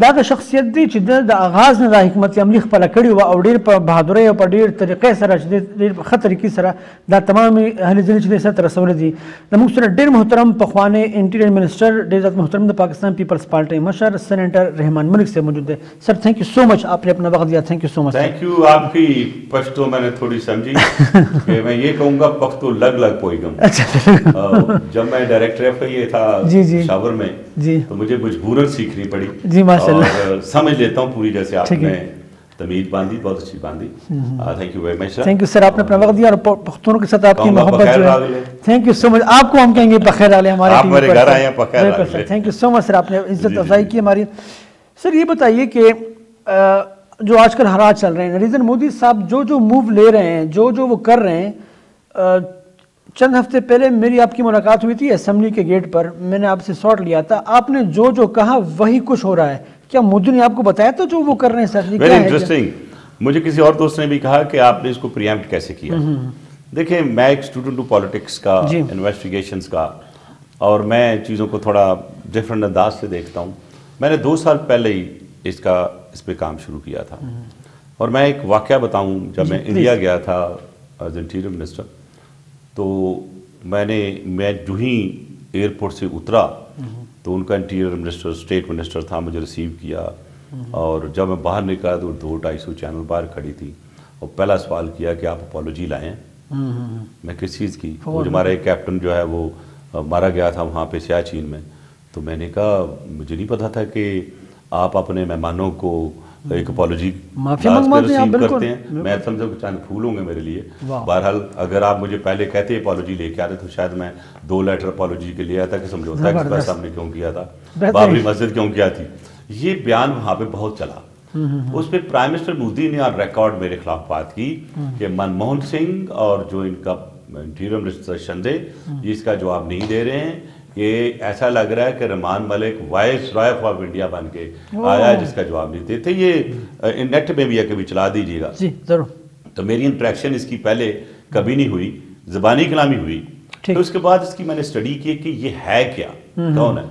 دا شخصیت دی چې د آغاز نه د حکمت عملی خپله کړې وه او ډېر په بهادرۍ او په ډېر طریقې سره چې ډېر ښه طریقې سره دا تمام اهل ځینې چې دی سره ته رسولی دي زموږ سره ډېر محترم پخوانی انټیریئر منسٹر ډېر زیات محترم د پاکستان پیپلز پارٹی مشر سینیٹر رحمان ملک سے موجود ہے سر تھینک یو سو مچ آپ نے اپنا وقت دیا thank you so much thank you آپ کی پشتو میں نے تھوڑی سمجھی کہ میں یہ کہوں گا پختو لگ لگ پوئی گم جب میں ڈائریکٹر ایف آئی اے تھا شاور میں تو مجھے مجبوراً سیکھنی پڑی جی ماشاء اللہ سمجھ لیتا ہوں پوری جیسے آپ نے تمیز باندھی بہت اچھی باندھی thank you very much sir thank you sir آپ نے اپنا وقت دیا اور پختونوں کے ساتھ آپ کی محبت جو ہے تھینک یو سو مچ آپ کو ہم کہیں گے بخیر عالے ہمارے آپ میرے گھر آئے ہیں بخیر عالے تھینک یو سو مچ سر آپ نے عزت افزائی کی ہماری سر یہ بتائیے کہ جو آج کل حالات چل رہے ہیں نریندر مودی صاحب جو موو لے رہے ہیں جو وہ کر رہے ہیں چند ہفتے پہلے میری آپ کی ملاقات ہوئی تھی اسمبلی کے گیٹ پر میں نے آپ سے سوٹ لیا تھا آپ نے جو کہا وہی کچھ ہو رہا ہے کیا مودی نے آپ کو بتایا تھا جو وہ کر رہے ہیں سر ویری انٹرسٹنگ مجھے کسی اور دوست نے بھی کہا کہ آپ نے اس کو پریمپٹ کیسے کیا دیکھیں میں ایک اسٹوڈنٹ ہوں پالیٹکس کا انویسٹیگیشنز کا اور میں چیزوں کو تھوڑا ڈفرینٹ انداز سے دیکھتا ہوں میں نے 2 سال پہلے ہی اس پہ کام شروع کیا تھا اور میں ایک واقعہ بتاؤں جب میں انڈیا گیا تھا ایز انٹیریئر منسٹر تو میں جو ہی ایئرپورٹ سے اترا تو ان کا انٹیریئر منسٹر اسٹیٹ منسٹر تھا مجھے ریسیو کیا اور جب میں باہر نکلا تو 200-250 چینل باہر کھڑی تھی اور پہلا سوال کیا کہ آپ اپالوجی لائیں میں کس چیز کی ہمارا ایک کیپٹن جو ہے وہ مارا گیا تھا وہاں پہ سیاچین میں تو میں نے کہا مجھے نہیں پتا تھا کہ آپ اپنے مہمانوں کو ایک اپالوجی ریسیو کرتے ہیں میں سمجھا کہ چند پھول ہوں گے میرے لیے بہرحال اگر آپ مجھے پہلے کہتے اپالوجی لے کے آتے تو شاید میں 2 لیٹر اپالوجی کے لیے آیا تھا کہ سمجھوتا ایکسپریس ہم نے کیوں کیا تھا بابری مسجد کیوں کیا تھی یہ بیان وہاں پہ بہت چلا اس پہ پرائم منسٹر مودی نے آن ریکارڈ میرے خلاف بات کی کہ منموہن سنگھ اور جو ان کا انٹیریئر منسٹر شندے یہ اس کا جواب نہیں دے رہے ہیں کہ ایسا لگ رہا ہے کہ Rehman Malik voice Rai of India بن کے آیا جس کا جواب نہیں دیتے یہ نیٹ میں بھی ہے کبھی چلا دیجیے گا جی ضرور تو میری انٹریکشن اس کی پہلے کبھی نہیں ہوئی زبانی کلامی ہوئی تو اس کے بعد اس کی میں نے اسٹڈی کی کہ یہ ہے کیا کون ہے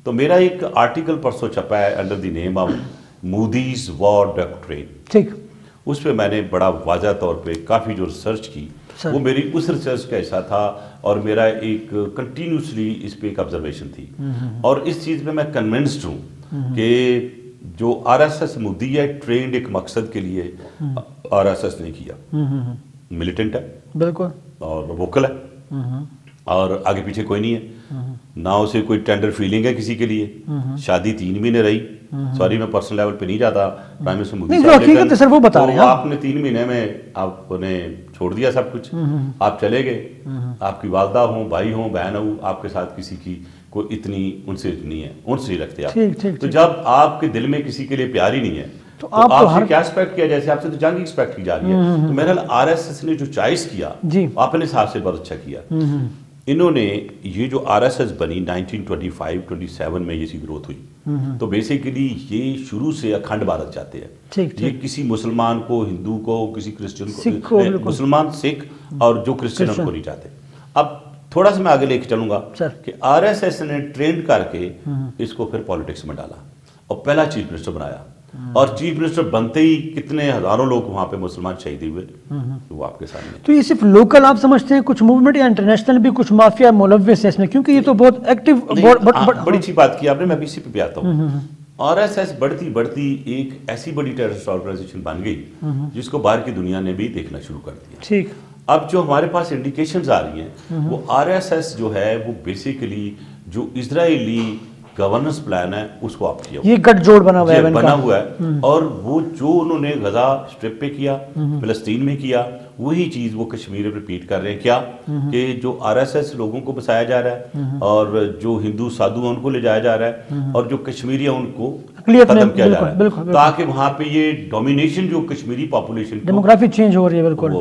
تو میرا ایک آرٹیکل پرسوں چھپا ہے under the name of Modi's war doctrine ٹھیک اس پہ میں نے بڑا واضح طور پہ کافی جو ریسرچ کی وہ میری اس ریسرچ کا حصہ تھا اور میرا ایک کنٹینیوسلی اس پہ ایک آبزرویشن تھی اور اس چیز میں کنونسڈ ہوں کہ جو آر ایس ایس مودی ہے ٹرینڈ ایک مقصد کے لیے آر ایس ایس نے کیا ملیٹنٹ ہے بالکل اور ووکل ہے اور آگے پیچھے کوئی نہیں ہے نہ اسے کوئی ٹینڈر فیلنگ ہے کسی کے لیے شادی 3 مہینے رہی سوری میں پرسنل لیول پہ نہیں جاتا پرائم منسٹر مودی صاحب آپ نے 3 مہینے میں آپ نے چھوڑ دیا سب کچھ آپ چلے گئے آپ کی والدہ ہوں بھائی ہوں بہن ہوں آپ کے ساتھ کسی کی کوئی اتنی ان سے نہیں ہے ان سے نہیں رکھتے آپ تو جب آپ کے دل میں کسی کے لیے پیار ہی نہیں ہے تو آپ سے کیا ایکسپیکٹ کیا جیسے آپ سے تو جنگ ایکسپیکٹ کی جا رہی ہے تو میرا آر ایس ایس نے جو چوائس کیا آپ نے صاحب سے بہت اچھا کیا انہوں نے یہ جو آر ایس ایس بنی 1925-27 میں یہ سی گروتھ ہوئی تو بیسیکلی یہ شروع سے اکھنڈ بھارت چاہتے ہیں یہ کسی مسلمان کو ہندو کو کسی کرسچن کو مسلمان سکھ اور جو کرسچن ان کو نہیں چاہتے اب تھوڑا سا میں آگے لے کے چلوں گا کہ آر ایس ایس نے ٹرینڈ کر کے اس کو پھر پالیٹکس میں ڈالا اور پہلا چیف منسٹر بنایا اور چیف منسٹر بنتے ہی کتنے ہزاروں لوگ وہاں پہ مسلمان شہید ہوئے وہ آپ کے سامنے تو یہ صرف لوکل آپ سمجھتے ہیں کچھ موومنٹ یا انٹرنیشنل بھی کچھ مافیا ملوث ہے اس میں کیونکہ یہ تو بہت ایکٹیو بڑی اچھی بات کی آپ نے میں بھی اسی پہ بھی آتا ہوں آر ایس ایس بڑھتی ایک ایسی بڑی ٹیررسٹ آرگنائزیشن بن گئی جس کو باہر کی دنیا نے بھی دیکھنا شروع کر دیا ٹھیک اب جو ہمارے پاس انڈیکیشنز آ رہی ہیں وہ RSS جو ہے وہ بیسیکلی جو اسرائیلی گورننس پلان ہے اس کو آپ کیا یہ گٹ جوڑ بنا ہوا ہے اور وہ جو انہوں نے غزہ اسٹرپ پہ کیا فلسطین میں کیا وہی چیز وہ کشمیر میں ریپیٹ کر رہے ہیں کیا کہ جو RSS لوگوں کو بسایا جا رہا ہے اور جو ہندو سادھو ہیں ان کو لے جایا جا رہا ہے اور جو کشمیری ہیں ان کو ختم کیا جا رہا ہے تاکہ وہاں پہ یہ ڈومینیشن جو کشمیری پاپولیشن ڈیموگرافک چینج ہو رہی ہے بالکل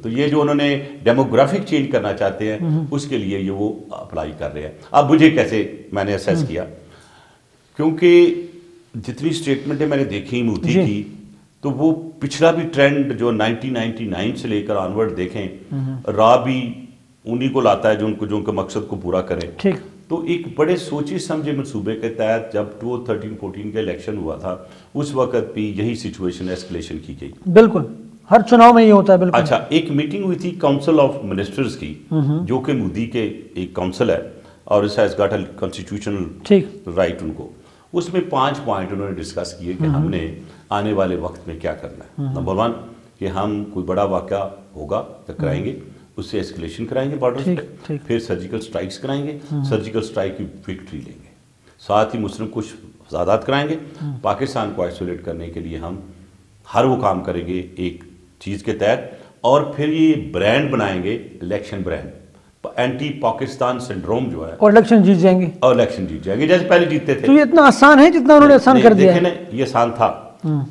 تو یہ جو انہوں نے ڈیموگرافک چینج کرنا چاہتے ہیں اس کے لیے یہ وہ اپلائی کر رہے ہیں. اب مجھے کیسے میں نے اسیس کیا کیونکہ جتنی اسٹیٹمنٹیں میں نے دیکھی مودی کی تو وہ پچھلا بھی ٹرینڈ جو 1999 سے لے کر آنورڈ دیکھیں راہ بھی انہی کو لاتا ہے جو ان کے مقصد کو پورا کریں. تو ایک بڑے سوچی سمجھے منصوبے کے تحت جب 2013-14 کا الیکشن ہوا تھا اس وقت بھی یہی سچویشن ایسکلیشن کی گئی. بالکل ہر چناؤ میں یہ ہوتا ہے. بالکل. اچھا ایک میٹنگ ہوئی تھی کاؤنسل آف منسٹرز کی جو کہ مودی کے ایک کاؤنسل ہے اور اس has got a constitutional right ان کو. اس میں 5 پوائنٹ انہوں نے ڈسکس کیے کہ ہم نے آنے والے وقت میں کیا کرنا ہے. نمبر 1 کہ ہم کوئی بڑا واقعہ ہوگا تو کرائیں گے اس سے ایسکلیشن کرائیں گے بارڈرز پہ پھر سرجیکل سٹرائکس کرائیں گے سرجیکل سٹرائک کی وکٹری لیں گے ساتھ ہی مسلم کچھ فسادات کرائیں گے پاکستان کو آئسولیٹ کرنے کے لیے ہم ہر وہ کام کریں گے ایک چیز کے تحت اور پھر یہ برانڈ بنائیں گے election brand anti Pakistan syndrome جو ہے اور الیکشن جیت جائیں گے جیسے پہلے جیتتے تھے. تو یہ اتنا آسان ہے جتنا انہوں نے آسان کر دیا ہے. یہ آسان تھا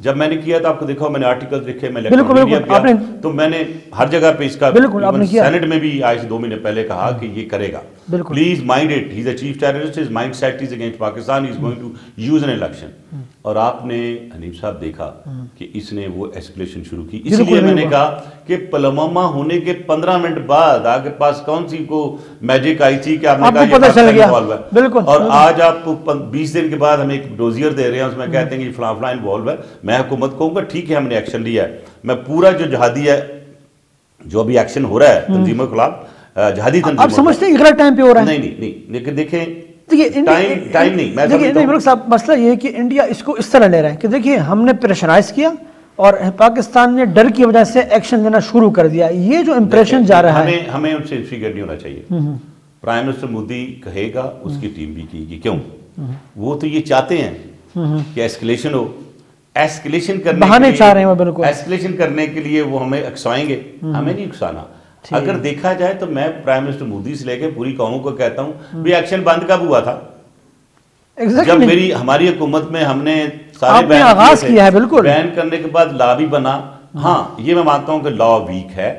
جب میں نے کیا تھا آپ کو دیکھا میں نے آرٹیکل لکھے میں الیکٹرون تو میں نے ہر جگہ پہ اس کا سینٹ میں بھی آج سے 2 مہینے پہلے کہا کہ یہ کرے گا. Please mind it he is a chief terrorist his mindset is against Pakistan he is going to use an election. اور آپ نے حنیف صاحب دیکھا کہ اس نے وہ ایسکلیشن شروع کی. اس لیے میں نے کہا کہ پلوامہ ہونے کے 15 منٹ بعد آپ کے پاس کون سی کو میجک آئی تھی کہ آپ نے کہا یہ پاکستان انوالو ہے اور آج آپ 20 دن کے بعد ہمیں ایک ڈوزیئر دے رہے ہیں اس میں کہتے ہیں کہ فلاں فلاں انوالو ہے. میں حکومت کہوں گا ٹھیک ہے ہم نے ایکشن لیا ہے. میں پورا جو جہادی ہے جو ابھی ایکشن ہو رہا ہے تنظیموں کے خلاف جہادی تنظیموں آپ سمجھتے ہیں غلط ٹائم پہ ہو رہا ہے. نہیں لیکن دیکھیں ٹائم نہیں صاحب مسئلہ یہ ہے کہ انڈیا اس کو اس طرح لے رہا ہے کہ دیکھیے ہم نے پریشرائز کیا اور پاکستان نے ڈر کی وجہ سے ایکشن لینا شروع کر دیا. یہ جو امپریشن جا رہا ہے ہمیں ان سے فکر نہیں ہونا چاہیے. پرائم منسٹر مودی کہے گا اس کی ٹیم بھی کی گی. کیوں وہ تو یہ چاہتے ہیں کہ ایسکلیشن ہو. ایسکلیشن کرنے کے لیے وہ ہمیں اکسائیں گے. ہمیں نہیں اکسانا. اگر دیکھا جائے تو میں پرائم منسٹر مودی سے لے کے پوری قوم کو کہتا ہوں بھی ایکشن بند کب ہوا تھا جب ہماری حکومت میں ہم نے سارے آغاز کیا ہے. بالکل بین کرنے کے بعد لا بھی بنا. ہاں یہ میں مانتا ہوں کہ لا ویک ہے.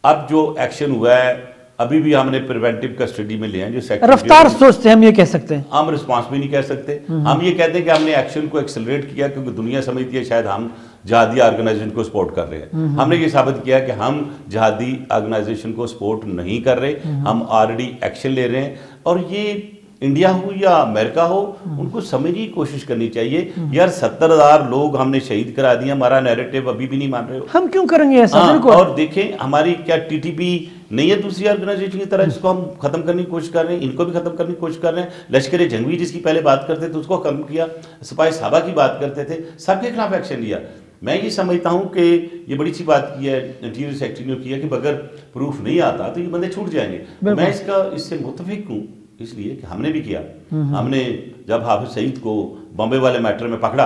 اب جو ایکشن ہوا ہے ابھی بھی ہم نے پریونٹیو کسٹڈی میں لے ہیں جو رفتار سوچتے ہیں ہم یہ کہہ سکتے ہیں. ہم رسپانس بھی نہیں کہہ سکتے. ہم یہ کہتے ہیں کہ ہم نے ایکشن کو ایکسلریٹ کیا کیونکہ دنیا سمجھتی ہے شاید ہم جہادی آرگنائزیشن کو سپورٹ کر رہے ہیں. ہم نے یہ ثابت کیا کہ ہم جہادی آرگنائزیشن کو سپورٹ نہیں کر رہے. ہم آلریڈی ایکشن لے رہے ہیں. اور یہ انڈیا ہو یا امریکہ ہو ان کو سمجھنے کی کوشش کرنی چاہیے یار 70,000 لوگ ہم نے شہید کرا دیا. ہمارا نیریٹو ابھی بھی نہیں مان رہے ہو. ہم کیوں کریں گے ایسا. اور دیکھیں ہماری کیا ٹی ٹی پی نہیں ہے دوسری آرگنائزیشن کی طرح جس کو ہم ختم کرنے کی کوشش کر رہے ہیں. ان کو بھی ختم کرنے کی کوشش کر رہے ہیں. لشکر جنگی جس کی پہلے بات کرتے تھے اس کو ختم کیا. سپاہی صحابہ کی بات کرتے تھے. سب کے خلاف ایکشن لیا. میں یہ سمجھتا ہوں کہ یہ بڑی سی بات کی ہے انٹیریئر سیکٹری نے کیا کہ بغیر پروف نہیں آتا تو یہ بندے چھوٹ جائیں گے. میں اس سے متفق ہوں اس لیے کہ ہم نے بھی کیا. ہم نے جب حافظ سعید کو بامبے والے میٹر میں پکڑا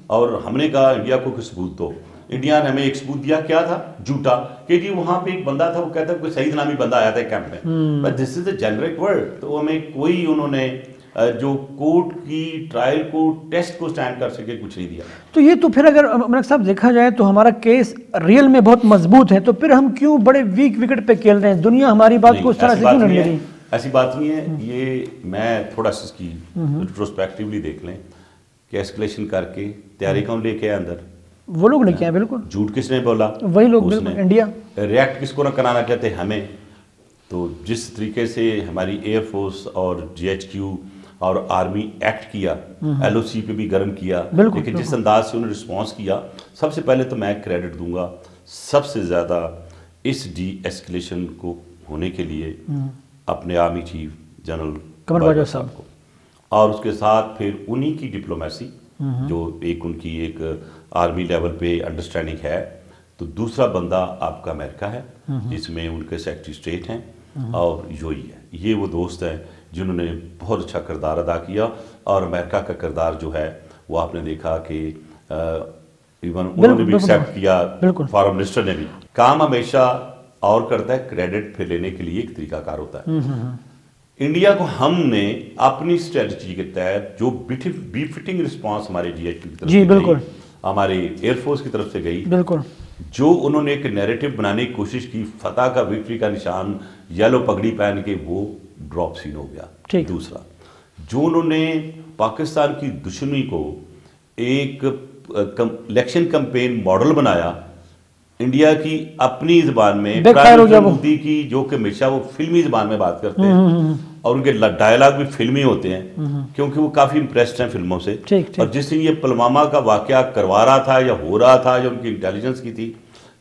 اور ہم نے کہا انڈیا کو کچھ ثبوت دو. انڈیا نے ہمیں ایک ثبوت دیا کیا تھا جھوٹا کہ جی وہاں پہ ایک بندہ تھا وہ کہتا ہے کوئی سعید نامی بندہ آیا تھا کیمپ میں. But this is A generate word. تو ہمیں کوئی انہوں نے جو کورٹ کی ٹرائل کو ٹیسٹ کو سٹینڈ کر سکے کچھ نہیں دیا. تو یہ تو پھر اگر ملک صاحب دیکھا جائے تو ہمارا کیس ریئل میں بہت مضبوط ہے تو پھر ہم کیوں بڑے ویک وکٹ پہ کھیل رہے ہیں. دنیا ہماری بات کو اس طرح سے کیوں نہیں لے رہی. ایسی بات نہیں ہے. یہ میں تھوڑا سا اس کی ریٹروسپیکٹیولی دیکھ لیں کہ ایسکلیشن کر کے تیاری کون لے کے آئے اندر. وہ لوگ لے کے آئے. بالکل جھوٹ کس نے بولا وہی لوگ. بالکل انڈیا. ریئیکٹ کس کو نہ کرانا چاہتے ہمیں. تو جس طریقے سے ہماری ایئر فورس اور جی ایچ کیو اور آرمی ایکٹ کیا ایل او سی پہ بھی گرم کیا لیکن جس انداز سے انہوں نے رسپانس کیا سب سے پہلے تو میں کریڈٹ دوں گا سب سے زیادہ اس ڈی ایسکلیشن کو ہونے کے لیے اپنے army chief general Qamar Bajwa صاحب کو اور اس کے ساتھ پھر انہی کی ڈپلومیسی جو ایک ان کی ایک آرمی لیول پہ انڈرسٹینڈنگ ہے تو دوسرا بندہ آپ کا امریکہ ہے جس میں ان کے سیکرٹری اسٹیٹ ہیں اور یوئی ہے. یہ وہ دوست ہیں جنہوں نے بہت اچھا کردار ادا کیا, اور امریکہ کا کردار جو ہے وہ آپ نے دیکھا کہ ایون انہوں نے بھی ایکسیپٹ کیا, فارم منسٹر نے بھی. کام ہمیشہ اور کرتا ہے, کریڈٹ پھر لینے کے لیے ایک طریقہ کار ہوتا ہے. انڈیا کو ہم نے اپنی اسٹریٹجی کے تحت جو بی فٹنگ رسپانس ہمارے جی ایچ کی طرف سے گئی, ہماری ایئر فورس کی طرف سے گئی, جو انہوں نے ایک نیریٹو بنانے کی کوشش کی, فتح کا وکٹری کا نشان یلو پگڑی پہن کے, وہ ڈراپ سین ہو گیا. دوسرا جو انہوں نے پاکستان کی دشمنی کو ایک الیکشن کمپین ماڈل بنایا, انڈیا کی اپنی زبان میں, پرائم منسٹر مودی کی جو کہ ہمیشہ وہ فلمی زبان میں بات کرتے ہیں اور ان کے ڈائلاگ بھی فلمی ہوتے ہیں کیونکہ وہ کافی امپریسڈ ہیں فلموں سے. اور جس دن یہ پلوامہ کا واقعہ کروا رہا تھا یا ہو رہا تھا, جو ان کی انٹیلیجنس کی تھی,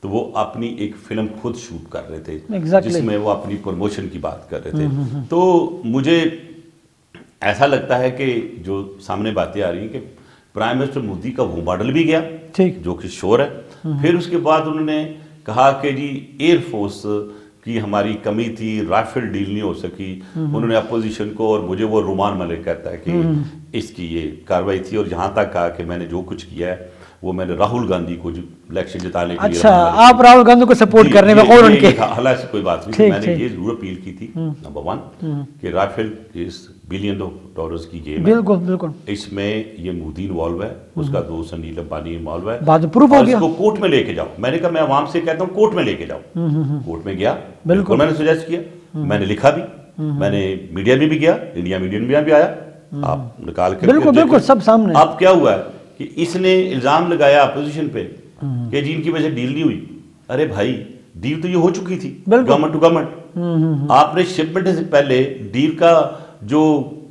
تو وہ اپنی ایک فلم خود شوٹ کر رہے تھے جس میں وہ اپنی پروموشن کی بات کر رہے تھے. تو مجھے ایسا لگتا ہے کہ جو سامنے باتیں آ رہی ہیں کہ پرائم منسٹر مودی کا وہ ماڈل بھی گیا جو کہ شور ہے. پھر اس کے بعد انہوں نے کہا کہ جی ایئر فورس کی ہماری کمی تھی, رائفل ڈیل نہیں ہو سکی. انہوں نے اپوزیشن کو, اور مجھے وہ رومان ملک کہتا ہے کہ اس کی یہ کاروائی تھی, اور یہاں تک کہا کہ میں نے جو کچھ کیا ہے وہ میں نے راہل گاندھی کو الیکشن جتانے کے لیے. اچھا, آپ راہل گاندھی کو سپورٹ کرنے میں اور ان کے حالانکہ کوئی بات نہیں, میں نے یہ ضرور اپیل کی تھی نمبر 1 کہ رائفل اس $بلین کی گیم ہے, بالکل اس میں یہ مودی انوالو ہے, اس کا دوست انیل امبانی انوالو ہے, بعد پروف ہو گیا. اس کو کورٹ میں لے کے جاؤ. میں نے کہا, میں عوام سے کہتا ہوں کورٹ میں لے کے جاؤ. کورٹ میں گیا, بالکل میں نے سجیسٹ کیا, میں نے لکھا بھی, میں نے میڈیا میں بھی گیا, انڈیا میڈیا میں بھی آیا, آپ نکال کے بالکل سب سامنے. اب کیا ہوا ہے کہ اس نے الزام لگایا اپوزیشن پہ کہ جی ان کی وجہ سے ڈیل نہیں ہوئی. ارے بھائی, ڈیل تو یہ ہو چکی تھی گورنمنٹ ٹو گورنمنٹ. آپ نے شپمنٹ سے پہلے ڈیل کا جو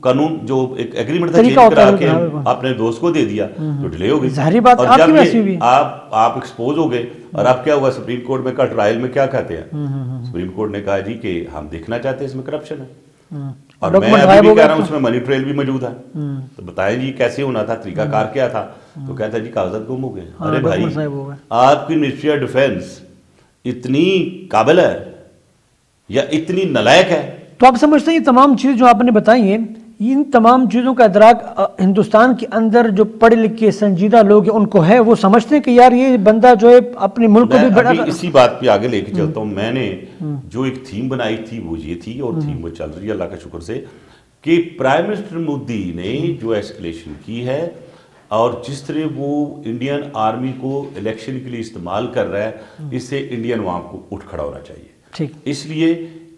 قانون, جو ایک ایگریمنٹ تھا, چینج کرا کے اپنے دوست کو دے دیا تو ڈیلے ہو گئی. اور جب آپ ایکسپوز ہو گئے, اور اب کیا ہوا, سپریم کورٹ میں کا ٹرائل میں کیا کہتے ہیں, سپریم کورٹ نے کہا جی کہ ہم دیکھنا چاہتے ہیں اس میں کرپشن ہے, اور میں ابھی بھی کہہ رہا ہوں اس میں منی ٹریل بھی موجود ہے. تو بتائیں جی کیسے ہونا تھا, طریقہ کار کیا تھا. تو کہتا ہے جی کاغذات گم ہو گئے. ارے بھائی, آپ کی منسٹری آف ڈیفینس اتنی قابل ہے یا اتنی نالائق ہے؟ تو آپ سمجھتے ہیں یہ تمام چیز جو آپ نے بتائی ہیں, ان تمام چیزوں کا ادراک ہندوستان کے اندر جو پڑھے لکھے سنجیدہ لوگ ہیں ان کو ہے, وہ سمجھتے ہیں کہ یار یہ بندہ جو ہے اپنے ملک کو بھی بڑا. اسی بات پہ آگے لے کے چلتا ہوں. میں نے جو ایک تھیم بنائی تھی وہ یہ تھی, اور تھیم وہ چل رہی ہے اللہ کا شکر سے, کہ پرائم منسٹر مودی نے جو ایسکلیشن کی ہے اور جس طرح وہ انڈین آرمی کو الیکشن کے لیے استعمال کر رہا ہے, اس سے انڈین عوام کو اٹھ کھڑا ہونا چاہیے. اس لیے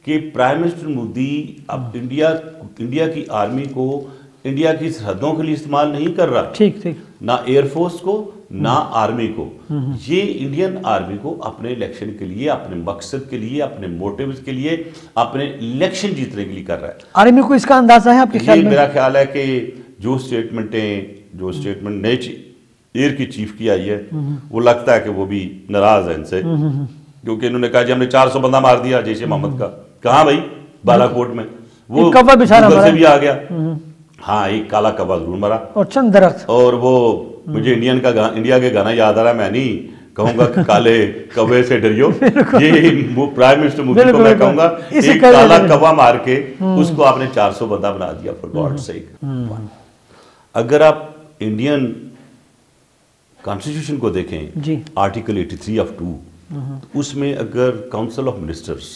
کہ پرائم منسٹر مودی اب انڈیا کی آرمی کو انڈیا کی سرحدوں کے لیے استعمال نہیں کر رہا, نہ ایئر فورس کو نہ آرمی کو. یہ انڈین آرمی کو اپنے الیکشن کے لیے, اپنے مقصد کے لیے, اپنے موٹیوز کے لیے, اپنے الیکشن جیتنے کے لیے کر رہا ہے. آرمی کو اس کا اندازہ ہے آپ کے خیال میں؟ میرا خیال ہے کہ جو اسٹیٹمنٹ نئے ایئر کی چیف کی آئی ہے, وہ لگتا ہے کہ وہ بھی ناراض ہے ان سے, کیونکہ انہوں نے کہا جی ہم نے 400 بندہ مار دیا جیش محمد کا. کہاں بھائی, بالا کوٹ میں, وہ گوگل سے بھی آ گیا. ہاں, ایک کالا کبا ضرور مرا اور چند درخت. اور وہ مجھے انڈیا کے گانا یاد آ رہا ہے, میں نہیں کہوں گا کہ کالے کبے سے ڈریو, یہ پرائم منسٹر مودی کو میں کہوں گا ایک کالا کبا مار کے اس کو آپ نے 400 بندہ بنا دیا فار گاڈ سیک. اگر آپ انڈین کانسٹیٹیوشن کو دیکھیں, آرٹیکل 83 آف 2, اس میں اگر council of ministers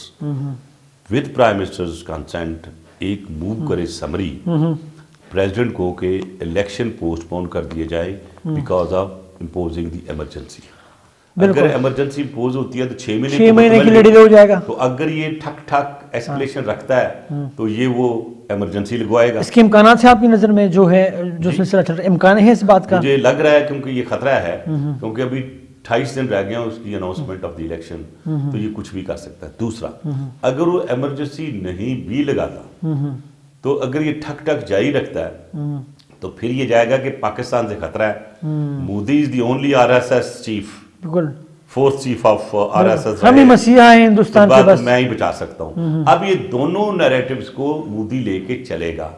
with prime ministers consent ایک موو کرے سمری پریزیڈنٹ کو کہ الیکشن پوسٹ پون کر دیے جائے because of imposing the emergency. اگر ایمرجنسی امپوز ہوتی ہے تو 6 مہینے کے لیے ڈیلے ہو جائے گا. تو اگر یہ ٹھک ٹھک ایسکلیشن رکھتا ہے تو یہ وہ ایمرجنسی لگوائے گا. اس کے امکانات ہیں آپ کی نظر میں, جو ہے جو سلسلہ چل رہا ہے, امکان ہے اس بات کا؟ مجھے لگ رہا ہے کیونکہ یہ خطرہ ہے, کیونکہ ابھی 28 دن رہ گیا اس کی اناؤنسمنٹ آف دی الیکشن, تو یہ کچھ بھی کر سکتا ہے. دوسرا, اگر وہ ایمرجنسی نہیں بھی لگاتا تو اگر یہ ٹھک ٹھک جاری رکھتا ہے تو پھر یہ جائے گا کہ پاکستان سے خطرہ ہے. Modi is the only RSS chief, fourth chief of RSS, ہم ہی مسیحا ہیں ہندوستان کے, بس میں ہی بچا سکتا ہوں. اب یہ دونوں نیریٹیوز کو مودی لے کے چلے گا.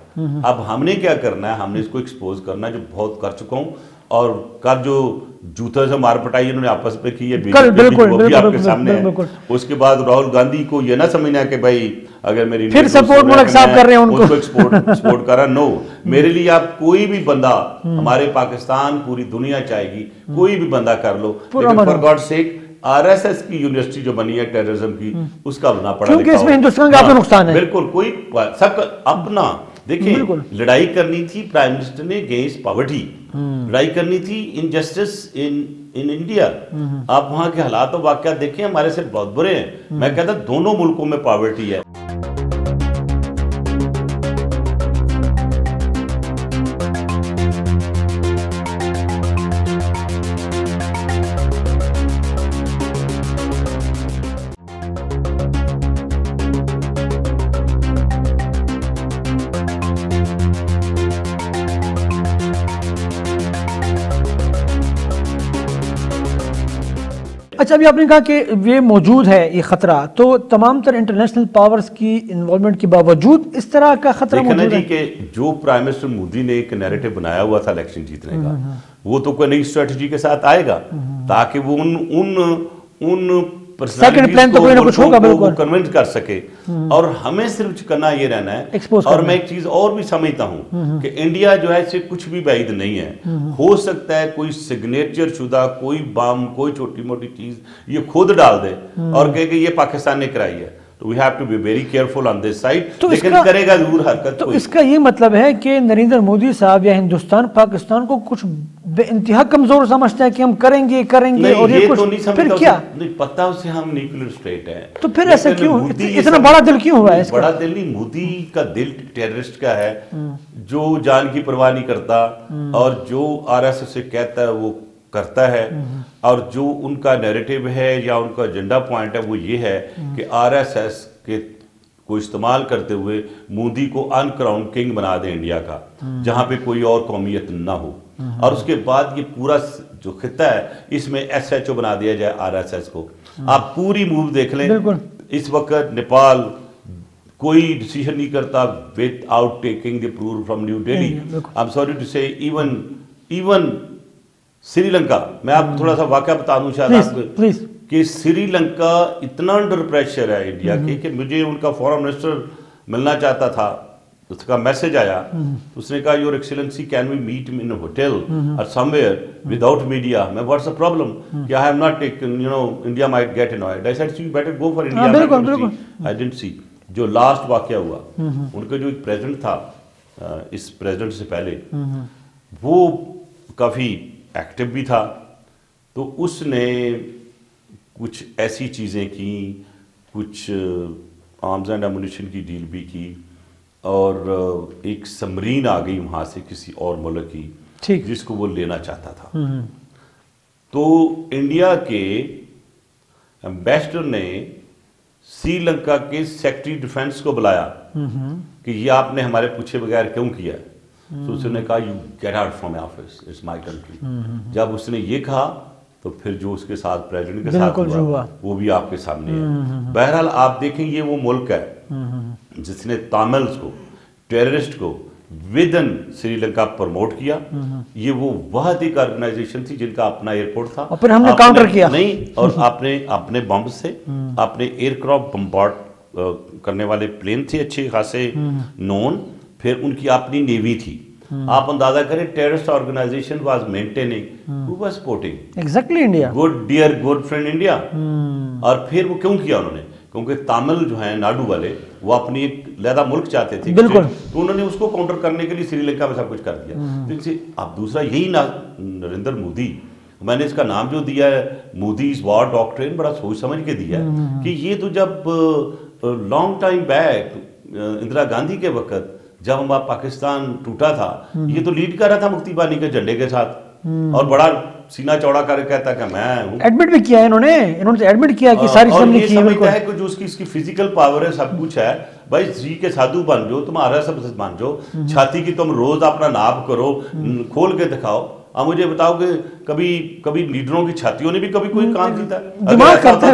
اب ہم نے کیا کرنا ہے, ہم نے اس کو ایکسپوز کرنا ہے, جو بہت کر چکا ہوں, اور کل جو جوتے سے مار پٹائی انہوں نے آپس میں کی ہے بالکل وہ بھی آپ کے سامنے ہے. اس کے بعد راہل گاندھی کو یہ نہ سمجھنا کہ بھائی اگر میری پھر سپورٹ ملک صاحب کر رہے ہیں ان کو سپورٹ کر رہا. نو, میرے لیے آپ کوئی بھی بندہ ہمارے پاکستان پوری دنیا چاہے گی, کوئی بھی بندہ کر لو, لیکن for God sake R S S کی یونیورسٹی جو بنی ہے ٹیررزم کی, اس کا بنا پڑا کیونکہ اس میں ہندوستان کا اپنا نقصان ہے. بالکل, کوئی سب کا اپنا. دیکھیں, لڑائی کرنی تھی پرائم منسٹر نے اگینسٹ پاورٹی, لڑائی کرنی تھی انجسٹس ان انڈیا. آپ وہاں کے حالات و واقعات دیکھیں, ہمارے سے بہت برے ہیں. میں کہتا دونوں ملکوں میں پاورٹی ہے. اچھا, ابھی آپ نے کہا کہ یہ موجود ہے یہ خطرہ, تو تمام تر انٹرنیشنل پاورز کی انوالومنٹ کے باوجود اس طرح کا خطرہ موجود ہے کہ جو پرائم منسٹر مودی نے ایک نیریٹو بنایا ہوا تھا الیکشن جیتنے کا, وہ تو کوئی نئی اسٹریٹجی کے ساتھ آئے گا تاکہ وہ ان سیکنڈ پلان تو کوئی نہ کچھ ہوگا بالکل کنونس کر سکے. اور ہمیں صرف کرنا یہ رہنا ہے. اور میں ایک چیز اور بھی سمجھتا ہوں کہ انڈیا جو ہے اس سے کچھ بھی بعید نہیں ہے. ہو سکتا ہے کوئی سگنیچر شدہ کوئی بام, کوئی چھوٹی موٹی چیز یہ خود ڈال دے اور کہے کہ یہ پاکستان نے کرائی ہے, تو we have to be very careful on this side. لیکن کرے گا ضرور حرکت. تو اس کا یہ مطلب ہے کہ نریندر مودی صاحب یا ہندوستان پاکستان کو کچھ بے انتہا کمزور سمجھتا ہے کہ ہم کریں گے اور یہ کچھ, پھر کیا نہیں پتہ اسے ہم نیوکلیر اسٹیٹ ہیں. تو پھر ایسا کیوں, اتنا بڑا دل کیوں ہوا ہے؟ بڑا دل نہیں, مودی کا دل ٹیررسٹ کا ہے جو جان کی پرواہ نہیں کرتا اور جو آر ایس ایس سے کہتا ہے وہ کرتا ہے. اور جو ان کا نیریٹو ہے یا ان کا ایجنڈا پوائنٹ ہے وہ یہ ہے کہ آر ایس ایس کے کو استعمال کرتے ہوئے مودی کو ان کراؤن کنگ بنا دیں انڈیا کا, جہاں پہ کوئی اور قومیت نہ ہو. اور اس کے بعد یہ پورا جو خطہ ہے اس میں ایس ایچ او بنا دیا جائے آر ایس ایس کو. آپ پوری موو دیکھ لیں, اس وقت نیپال کوئی ڈیسیژن نہیں کرتا without taking the approval from New Delhi. I am sorry to say even Sri Lanka, میں آپ کو تھوڑا سا واقعہ بتا دوں شاید آپ کو, کہ سری لنکا اتنا انڈر پریشر ہے انڈیا کے کہ مجھے ان کا فورن منسٹر ملنا چاہتا تھا, اس کا میسج آیا, اس نے کہا your excellency can we meet in hotel or somewhere without media. میں واٹس اے پرابلم کہ I have not taken you know India might get invaded. I said you better go for India. I don't see. جو last واقعہ ہوا, ان کا جو ایک president تھا اس president سے پہلے, وہ کافی ایکٹیو بھی تھا, تو اس نے کچھ ایسی چیزیں کی, کچھ آرمز اینڈ ایمونیشن کی ڈیل بھی کی, اور ایک سمرین آ گئی وہاں سے کسی اور ملک کی جس کو وہ لینا چاہتا تھا. تو انڈیا کے ایمبیسڈر نے سری لنکا کے سیکرٹری ڈیفنس کو بلایا کہ یہ آپ نے ہمارے پوچھے بغیر کیوں کیا. تو اس نے کہا you get out from my office, it's my country. جب اس نے یہ کہا تو پھر جو اس کے ساتھ پریزیڈنٹ کے ساتھ ہوا وہ بھی آپ کے سامنے ہے. بہرحال آپ دیکھیں یہ وہ ملک ہے جس نے تاملز کو, ٹیررسٹ کو with in Sri Lanka promote کیا. یہ وہ واحد ایک آرگنائزیشن تھی جن کا اپنا ایئرپورٹ تھا, اور پھر ہم نے کاؤنٹر کیا نہیں, اور آپ نے اپنے بمب سے اپنے ایئر کرافٹ بمبارڈ کرنے والے پلین تھے اچھے خاصے نون, پھر ان کی اپنی نیوی تھی. آپ اندازہ کریں terrorist organization was maintaining, who was supporting exactly India, good dear good friend India. اور پھر وہ کیوں کیا انہوں نے, کیونکہ تامل جو ہیں ناڈو والے وہ اپنی ایک علیحدہ ملک چاہتے تھے, تو انہوں نے اس کو کاؤنٹر کرنے کے لیے سری لنکا میں سب کچھ کر دیا. اب دوسرا یہی نریندر مودی, میں نے اس کا نام جو دیا ہے مودیز وار ڈاکٹرین, بڑا سوچ سمجھ کے دیا ہے کہ یہ تو جب long time back Indira Gandhi کے وقت جب ہمارا پاکستان ٹوٹا تھا, یہ تو لیڈ کر رہا تھا مکتی بانی کے جھنڈے کے ساتھ, اور بڑا سینہ چوڑا کر کہتا کہ میں ہوں. ایڈمٹ بھی کیا ہے انہوں نے ایڈمٹ کیا کہ ساری چیزیں نہیں کی. اور یہ سمجھتا ہے کہ جو اس کی فزیکل پاور ہے سب کچھ ہے, بھائی جی کے سادھو بن جاؤ, تمہارا سب بن جاؤ, چھاتی کی تم روز اپنا ناپ کرو, کھول کے دکھاؤ. اب مجھے بتاؤ کہ کبھی لیڈروں کی چھاتیوں نے بھی کبھی کوئی کام کیا تھا؟ دماغ کرتا ہے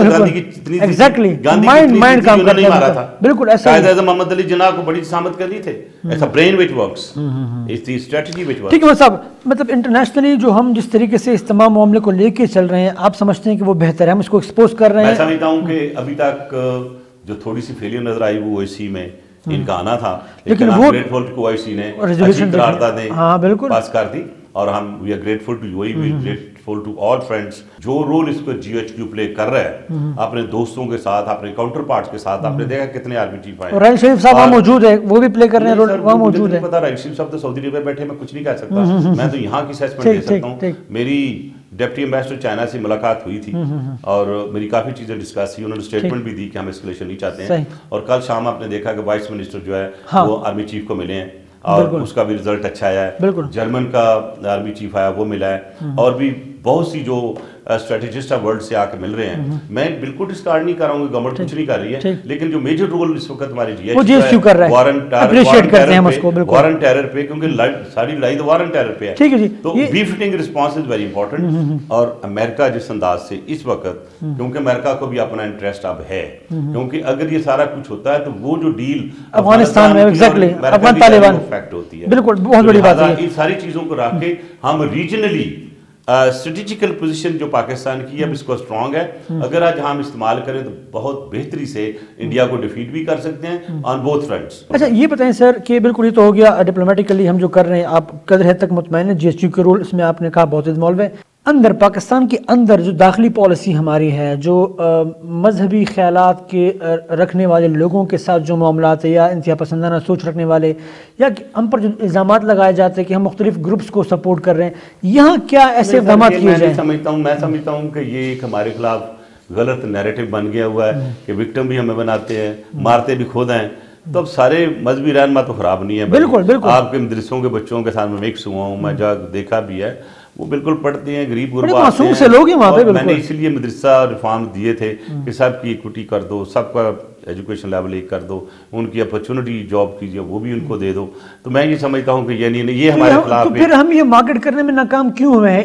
نہیں مارا تھا بالکل ایسا. قائد اعظم محمد علی جناح کو بڑی سامت کر لی تھے. ایسا brain which works is the strategy which works. ٹھیک ہے صاحب, مطلب انٹرنیشنلی جو ہم جس طریقے سے اس تمام معاملے کو لے کے چل رہے ہیں, آپ سمجھتے ہیں کہ وہ بہتر ہے, ہم اس کو ایکسپوز کر رہے ہیں؟ میں سمجھتا ہوں کہ ابھی تک جو تھوڑی سی فیلئر نظر آئی وہ OIC میں ان کا آنا تھا, لیکن وہ گریٹفل کو OIC نے اچھی قراردادیں پاس کر دی, اور ہم we are grateful to UAE, we are grateful to all friends. جو رول اس کو GHQ پلے کر رہا ہے اپنے دوستوں کے ساتھ, اپنے کاؤنٹر پارٹس کے ساتھ, آپ نے دیکھا کتنے آرمی چیف آئے. رائل شریف صاحب وہاں موجود ہے, وہ بھی پلے کر رہے ہیں رول, وہاں موجود ہے. پتا رائل شریف صاحب تو سعودی عرب میں بیٹھے, میں کچھ نہیں کہہ سکتا, میں تو یہاں کی اسیسمنٹ دے سکتا ہوں. میری ڈپٹی ایمبیسڈر چائنا سے ملاقات ہوئی تھی اور میری کافی چیزیں ڈسکس ہوئی, انہوں نے اسٹیٹمنٹ بھی دی کہ ہم اسکلیشن نہیں چاہتے ہیں. اور کل شام آپ نے دیکھا کہ وائس منسٹر جو ہے وہ آرمی چیف کو ملے ہیں اور اس کا بھی رزلٹ اچھا آیا ہے. جرمن کا آرمی چیف آیا وہ ملا ہے, اور بھی بہت سی جو اسٹریٹجسٹ ورلڈ سے آ کے مل رہے ہیں. میں بالکل ڈسکارڈ نہیں کر رہا ہوں کہ گورنمنٹ کچھ نہیں کر رہی ہے, لیکن جو میجر رول اس وقت ہماری GHQ کر رہا ہے, اپریشیٹ کرتے ہیں ہم اس کو. وار اینڈ ٹیرر پہ, کیونکہ ساری لڑائی تو وار اینڈ ٹیرر پہ ہے, تو befitting response is very important. اور امریکہ جس انداز سے اس وقت, کیونکہ امریکہ کو بھی اپنا انٹرسٹ اب ہے, کیونکہ اگر یہ سارا کچھ ہوتا ہے تو وہ جو ڈیل افغانستان میں ایگزیکٹلی افغان طالبان افیکٹ ہوتی ہے, بالکل بہت بڑی بات ہے. ان ساری چیزوں کو رکھ کے ہم ریجنلی اسٹریٹجیکل پوزیشن جو پاکستان کی ہے اس کو اسٹرانگ ہے, اگر آج ہم استعمال کریں تو بہت بہتری سے انڈیا کو ڈیفیٹ بھی کر سکتے ہیں آن بوتھ فرنٹس. اچھا یہ بتائیں سر کہ بالکل یہ تو ہو گیا ڈپلومیٹیکلی ہم جو کر رہے ہیں, آپ قدر حد تک مطمئن ہیں GHQ کے رول اس میں آپ نے کہا بہت انوالو ہے. اندر پاکستان کے اندر جو داخلی پالیسی ہماری ہے, جو مذہبی خیالات کے رکھنے والے لوگوں کے ساتھ جو معاملات ہیں, یا انتہا پسندانہ سوچ رکھنے والے, یا ہم پر جو الزامات لگائے جاتے ہیں کہ ہم مختلف گروپس کو سپورٹ کر رہے ہیں, یہاں کیا ایسے اقدامات کیے جائیں؟ میں سمجھتا ہوں کہ یہ ایک ہمارے خلاف غلط نیریٹو بن گیا ہوا ہے کہ وکٹم بھی ہمیں بناتے ہیں, مارتے بھی خود ہیں. تو اب سارے مذہبی رہنما تو خراب نہیں ہے, بالکل آپ کے مدرسوں کے بچوں کے ساتھ میں مکس ہوا ہوں, میں جا دیکھا بھی ہے, وہ بالکل پڑھتے ہیں, غریب غربا معصوم سے لوگ ہیں وہاں پہ. میں نے اسی لیے مدرسہ ریفارم دیے تھے کہ سب کی ایکوٹی کر دو, سب کا ایجوکیشن لیول ایک کر دو, ان کی اپرچونٹی جاب کیجیے وہ بھی ان کو دے دو. تو میں یہ سمجھتا ہوں کہ یہ ہمارے خلاف. تو پھر ہم یہ مارکیٹ کرنے میں ناکام کیوں ہوئے ہیں؟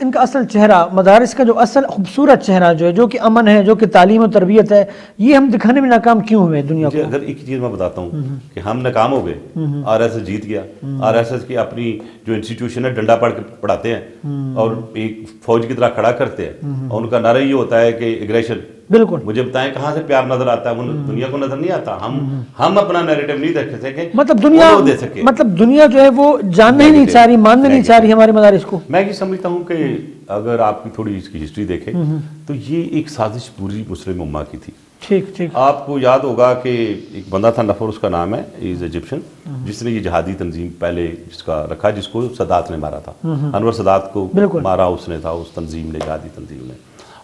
ان کا اصل چہرہ, مدارس کا جو اصل خوبصورت چہرہ جو ہے, جو کہ امن ہے, جو کہ تعلیم و تربیت ہے, یہ ہم دکھانے میں ناکام کیوں ہوئے ہیں دنیا کو؟ اگر ایک چیز میں بتاتا ہوں کہ ہم ناکام ہو گئے, RSS جیت گیا, RSS کی اپنی جو انسٹیٹیوشن ہے ڈنڈا پڑھ کے پڑھاتے ہیں اور ایک فوج کی طرح کھڑا کرتے ہیں, اور ان کا نعرہ یہ ہوتا ہے کہ اگریشن. بالکل, مجھے بتائیں کہاں سے پیار نظر آتا ہے؟ وہ دنیا کو نظر نہیں آتا. ہم اپنا نیریٹو نہیں دیکھ سکے, مطلب دنیا جو ہے وہ جاننا ہی نہیں چاہ رہی, ماننا نہیں چاہ رہی ہمارے مدارس کو. میں یہ سمجھتا ہوں کہ اگر آپ کی تھوڑی اس کی ہسٹری دیکھیں تو یہ ایک سازش پوری مسلم امہ کی تھی. ٹھیک آپ کو یاد ہوگا کہ ایک بندہ تھا, نفر اس کا نام ہے, از ایجپشن, جس نے یہ جہادی تنظیم پہلے جس کا رکھا, جس کو سادات نے مارا تھا. انور سادات کو مارا اس نے تھا, اس تنظیم نے, جہادی تنظیم نے.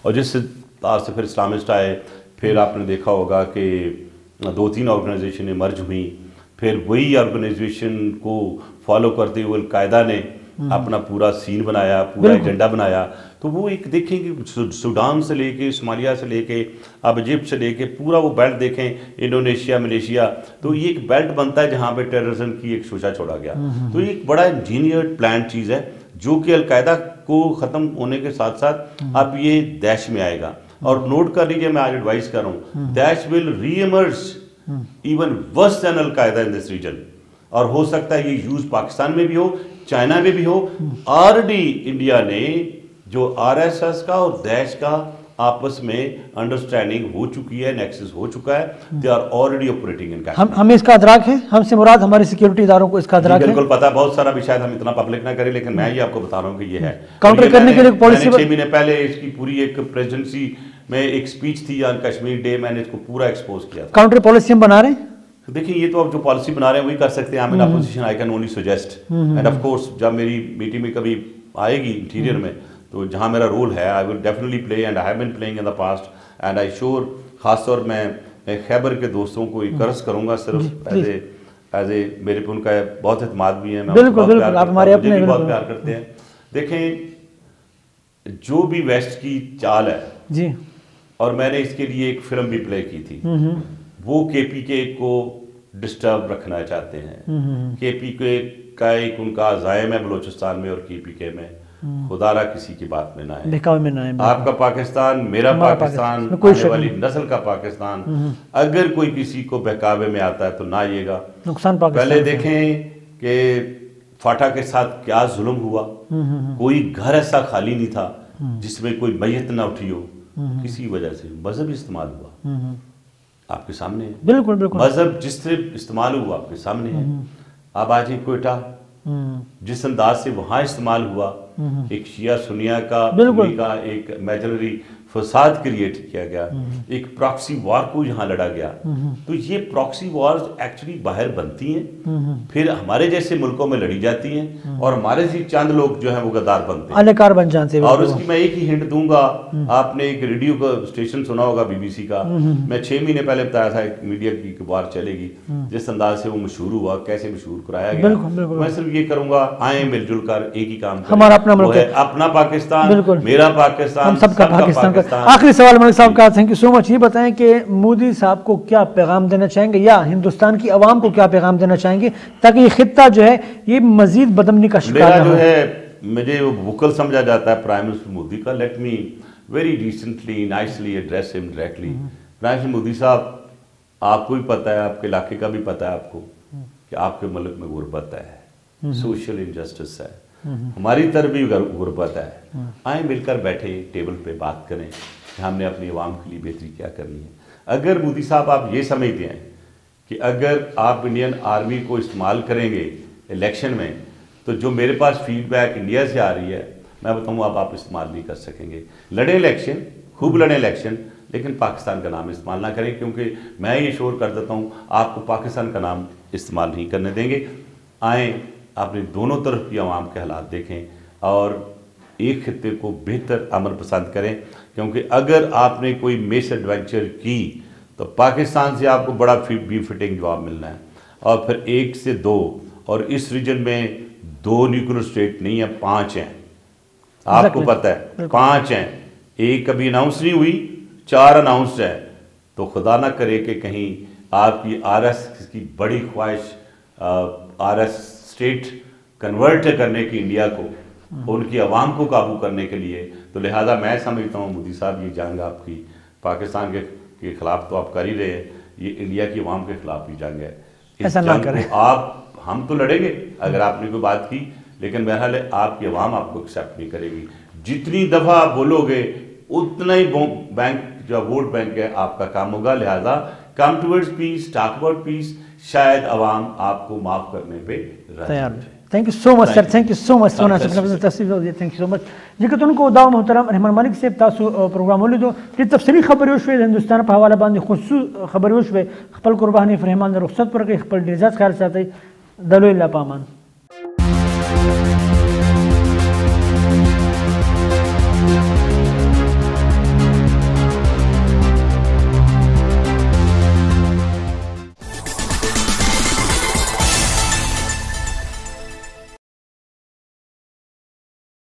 اور جس طرح سے پھر اسلامسٹ آئے, پھر آپ نے دیکھا ہوگا کہ 2-3 آرگنائزیشنیں مرج ہوئیں, پھر وہی آرگنائزیشن کو فالو کرتے ہوئے القاعدہ نے اپنا پورا سین بنایا, پورا ایجنڈا بنایا. تو وہ ایک دیکھیں کہ سوڈان سے لے کے, صومالیہ سے لے کے, اب ایجپٹ سے لے کے پورا وہ بیلٹ دیکھیں, انڈونیشیا, ملیشیا, تو یہ ایک بیلٹ بنتا ہے جہاں پہ ٹیررزم کی ایک شوشہ چھوڑا گیا. تو یہ ایک بڑا انجینئرڈ پلان چیز ہے جو کہ القاعدہ کو ختم ہونے کے ساتھ ساتھ اب یہ داعش میں آئے گا. اور نوٹ کر لیجیے, میں آج ایڈوائز کر رہا ہوں, داعش will reemerge even worse than القاعدہ ان دس ریجن. اور ہو سکتا ہے یہ یوز پاکستان میں بھی ہو, چائنا میں بھی ہو. آلریڈی انڈیا نے جو RSS کا اور داعش کا آپس میں انڈرسٹینڈنگ ہو چکی ہے, نیکسس ہو چکا ہے, they are already operating in camp. ہمیں اس کا ادراک ہے, ہم سے مراد ہمارے سیکیورٹی اداروں کو اس کا ادراک ہے. بالکل پتا, بہت سارا بھی شاید ہم اتنا پبلک نہ کریں, لیکن میں یہ آپ کو بتا رہا ہوں کہ یہ ہے. کاؤنٹر کرنے کے لیے پالیسی 6 مہینے پہلے اس کی پوری ایک پریزیڈنسی میں ایک سپیچ تھی آن کشمیر ڈے, میں نے اس کو پورا ایکسپوز کیا تھا. کاؤنٹر پالیسی ہم بنا رہے ہیں. دیکھیں یہ تو اب جو پالیسی بنا رہے ہیں وہی کر سکتے ہیں. I'm in opposition, I can only suggest. And of course جب میری میٹنگ میں کبھی آئے گی انٹیریئر میں, تو جہاں میرا رول ہے I will definitely play and I have been playing in the past and I sure, خاص طور میں خیبر کے دوستوں کو ایک عرض کروں گا صرف ایز اے میرے پہ ان کا بہت اعتماد بھی ہے, میں بالکل آپ ہمارے اپنے بہت پیار کرتے ہیں. دیکھیں جو بھی ویسٹ کی چال ہے جی, اور میں نے اس کے لیے ایک فلم بھی پلے کی تھی, وہ KPK کو ڈسٹرب رکھنا چاہتے ہیں. KPK کا ایک ان کا عزائم ہے بلوچستان میں اور KPK میں, خدا را کسی کی بات میں نہ آئے، بہکاوے میں نہ آئے، آپ کا پاکستان میرا پاکستان، آنے والی نسل کا پاکستان، اگر کوئی کسی کو بہکاوے میں آتا ہے تو نہ آئیے گا۔ نقصان پاکستان پہلے دیکھیں کہ فاٹا کے ساتھ کیا ظلم ہوا، کوئی گھر ایسا خالی نہیں تھا جس میں کوئی میت نہ اٹھی ہو، کسی وجہ سے مذہب استعمال ہوا، آپ کے سامنے ہے، بالکل بالکل مذہب جس طرح استعمال ہوا آپ کے سامنے ہے۔ اب آج ہی کوئٹہ جس انداز سے وہاں استعمال ہوا، ایک شیعہ سنیہ کا ایک امیجنری فساد کریٹ کیا گیا، ایک پراکسی وار کو یہاں لڑا گیا، تو یہ پراکسی وارز ایکچولی باہر بنتی ہیں، پھر ہمارے جیسے ملکوں میں لڑی جاتی ہیں، اور ہمارے سے چند لوگ جو ہیں وہ غدار بنتے ہیں، اہلکار بن جاتے ہیں۔ اور اس کی میں ایک ہی ہنٹ دوں گا، آپ نے ایک ریڈیو کا اسٹیشن سنا ہوگا BBC کا، میں 6 مہینے پہلے بتایا تھا ایک میڈیا کی اخبار چلے گی، جس انداز سے وہ مشہور ہوا، کیسے مشہور کرایا گیا، میں صرف یہ کروں گا آئیں مل جل کر ایک ہی کام کریں، ہمارا اپنا ملک ہے، اپنا پاکستان، میرا پاکستان، ہم سب کا پاکستان کا۔ آخری سوال ملک صاحب کا، تھینک یو سو مچ، یہ بتائیں کہ مودی صاحب کو کیا پیغام دینا چاہیں گے، یا ہندوستان کی عوام کو کیا پیغام دینا چاہیں گے تاکہ یہ خطہ جو ہے یہ مزید بدامنی کا شکار نہ ہو؟ جو ہے مجھے وہ وکل سمجھا جاتا ہے پرائم منسٹر مودی کا، let me very decently nicely address ہم ڈائریکٹلی۔ پرائم منسٹر مودی صاحب، آپ کو بھی پتہ ہے، آپ کے علاقے کا بھی پتہ ہے آپ کو کہ آپ کے ملک میں غربت ہے، سوشل انجسٹس ہے، ہماری طرف بھی غربت ہے، آئیں مل کر بیٹھے ٹیبل پہ بات کریں کہ ہم نے اپنی عوام کے لیے بہتری کیا کرنی ہے۔ اگر مودی صاحب آپ یہ سمجھتے ہیں کہ اگر آپ انڈین آرمی کو استعمال کریں گے الیکشن میں تو جو میرے پاس فیڈ بیک انڈیا سے آ رہی ہے، میں بتاؤں آپ استعمال نہیں کر سکیں گے۔ لڑیں الیکشن، خوب لڑیں الیکشن، لیکن پاکستان کا نام استعمال نہ کریں، کیونکہ میں یہ شور کر دیتا ہوں آپ کو پاکستان کا نام استعمال نہیں کرنے دیں گے۔ آئیں اپنے دونوں طرف کی عوام کے حالات دیکھیں اور ایک خطے کو بہتر امن پسند کریں، کیونکہ اگر آپ نے کوئی میس ایڈونچر کی تو پاکستان سے آپ کو بڑا بی فٹنگ جواب ملنا ہے، اور پھر 1 سے 2، اور اس ریجن میں 2 نیوکلیر اسٹیٹ نہیں ہیں، 5 ہیں، آپ کو پتہ ہے 5 ہیں، ایک کبھی اناؤنس نہیں ہوئی، 4 اناؤنسڈ ہیں، تو خدا نہ کرے کہ کہیں آپ کی RS کی بڑی خواہش RS اسٹیٹ کنورٹ کرنے کی انڈیا کو، ان کی عوام کو قابو کرنے کے لیے، تو لہٰذا میں سمجھتا ہوں مودی صاحب یہ جنگ آپ کی پاکستان کے خلاف تو آپ کر ہی رہے ہیں، یہ انڈیا کی عوام کے خلاف بھی جنگ ہے، اس جنگ کو ہم تو لڑیں گے اگر آپ نے کوئی بات کی، لیکن بہرحال آپ کی عوام آپ کو ایکسیپٹ نہیں کرے گی، جتنی دفعہ آپ بولو گے اتنا ہی بینک جو ووٹ بینک ہے آپ کا کام ہوگا، لہٰذا come towards peace, talk about peace, شاید عوام آپ کو معاف کرنے پہ تیار ہے۔ Thank you so much sir, thank you so much سونا سر تصویر دی، تھینک یو سو مچ جی کہ تنکو دا محترم رحمان مالک صاحب تاسو پروگرام ولیدو چې تفصیلی خبرې وشوې د هندوستان په حواله باندې خصوصي خبرې وشوې، خپل قرباني فرحمان د رخصت پر کوي، خپل ډیر زیات خیال ساتئ، د لوی الله په امان.